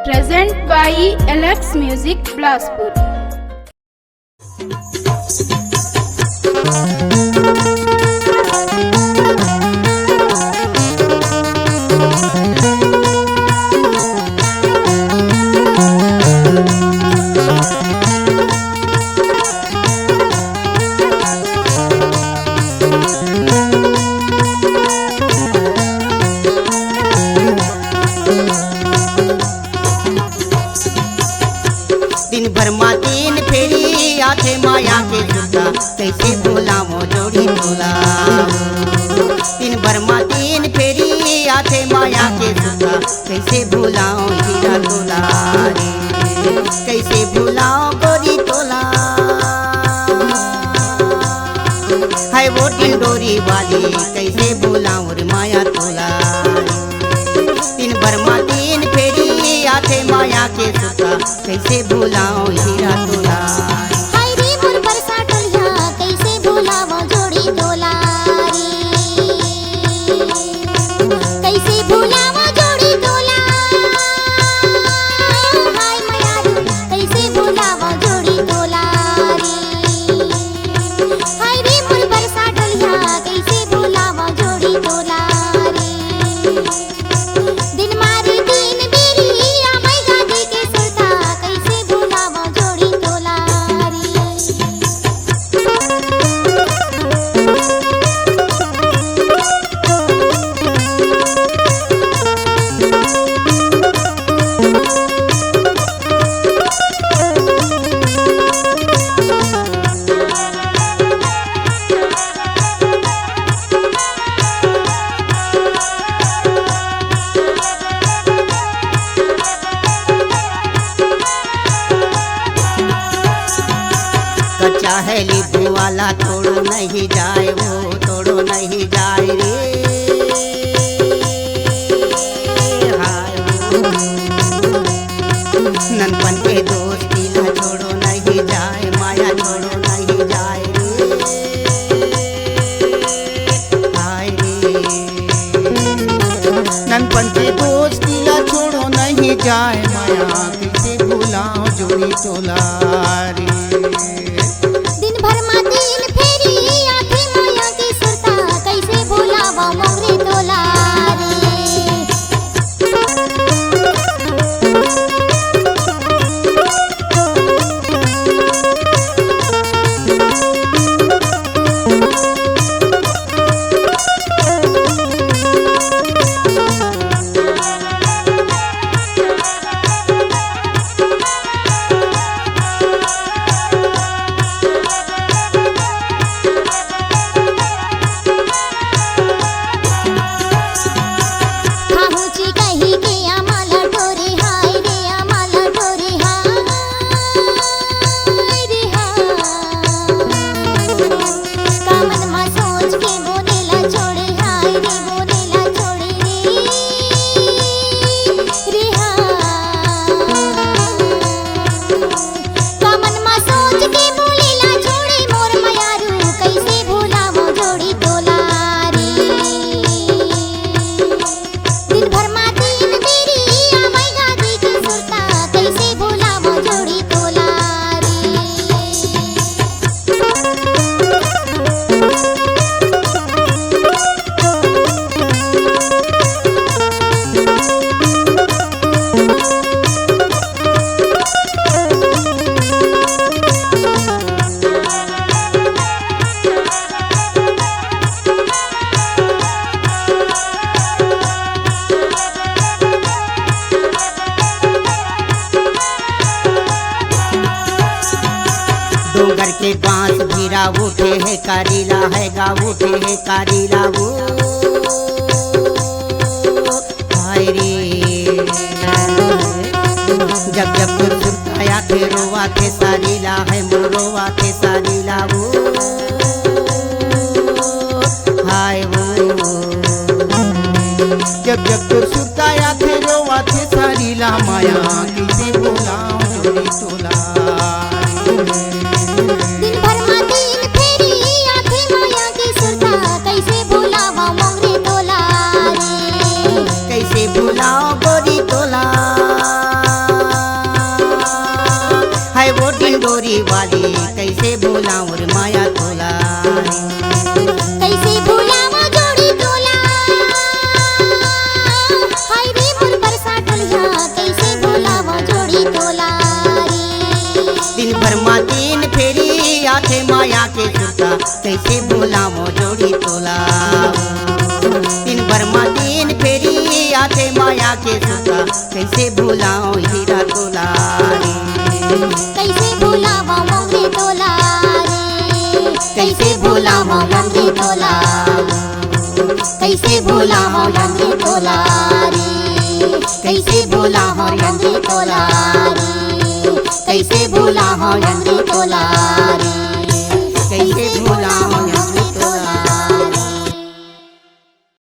present by LX Music Bilaspur. दिन भर माँ तीन फेरी आथे माया के सुता कैसे भूलाओ जोड़ी तोला। दिन भर माँ तीन फेरी आथे माया के सुता कैसे भूलाओ हीरा तोला रे कैसे भूलाओ गोरी तोला। है वो टिंडोरी वाली कैसे भूलाओ रे माया तोला। दिन भर माँ तीन फेरी आथे माया के सुता कैसे भूलाओ हीरा तोला। हाय रे मोर बरसा टोलिया कैसे भूलाओ जोड़ी तोला रे कैसे भूलाओ जोड़ी तोला। हाय मयारू कैसे भूलाओ जोड़ी तोला रे हाय रे मोर बरसा टोलिया कैसे भूलाओ जोड़ी तोला रे। दिन मारी दिन बेरी आमाई गादी के सुरता कैसे भूलाओ जोड़ी तोला रे। कच्चा है लीबू वाला तोड़ो नहीं जाए वो तोड़ो नहीं जाए रे हाय ननपन के दोस्ती ला छोड़ो नहीं जाए माया छोड़ो नहीं जाए रे हाय रे ननपन के दोस्ती ला छोड़ो नहीं जाए माया कैसे भूलाओ जोड़ी तोला रे। दिन भर माँ तीन फेरी आथे माया की सुरता कैसे भूलाओ मोरे तोला रे। खाहूची कही के आम्हाला टोरे हाय रे आम्हाला टोरे हाय रे कामन मा सोच के बोलेला छोड़े हाय रे बोलेला छोड़े रे कामन मा सोच के बोलेला छोड़े मोर मयारू कैसे भूलाओ जोड़ी तोला रे। दिन भर माँ तीन बेरी आमाई गादी के सुरता कैसे भूलाओ जोड़ी तोला रे। डोंगर के बांस गिरा उठे है कारीला है गा उठे है कारीला वो हाय रे जब जब सुरताया थे रोवा थे सारीला है मोरोवा थे सारीला वो हाय वो जब जब सुरताया थे रोवा थे सारीला माया कैसे भूलाओ जोड़ी तोला। दिन भर माँ तीन फेरी आथे माया की सुरता कैसे भूलाओ मोरे तोला रे। कैसे भूलाओ गोरी तोला। डिंडोरी वाली कैसे भूलाऊं रे माया तोला कैसे भूलावा जोड़ी तोला हाय रे मोर बरसा डलिया कैसे भूलावा जोड़ी तोला दिन भर माँ तीन फेरी आथे माया के सुरता कैसे भूलाऊं जोड़ी तोला दिन भर माँ तीन फेरी आथे माया के सुरता कैसे भूलाऊं हीरा तोला कैसे भूलावा मंगरे तोला कैसे भूलावा मंगरे तोला कैसे भूलावा मंगरे तोला कैसे भूलावा मंगरे तोला कैसे भूलावा मंगरे तोला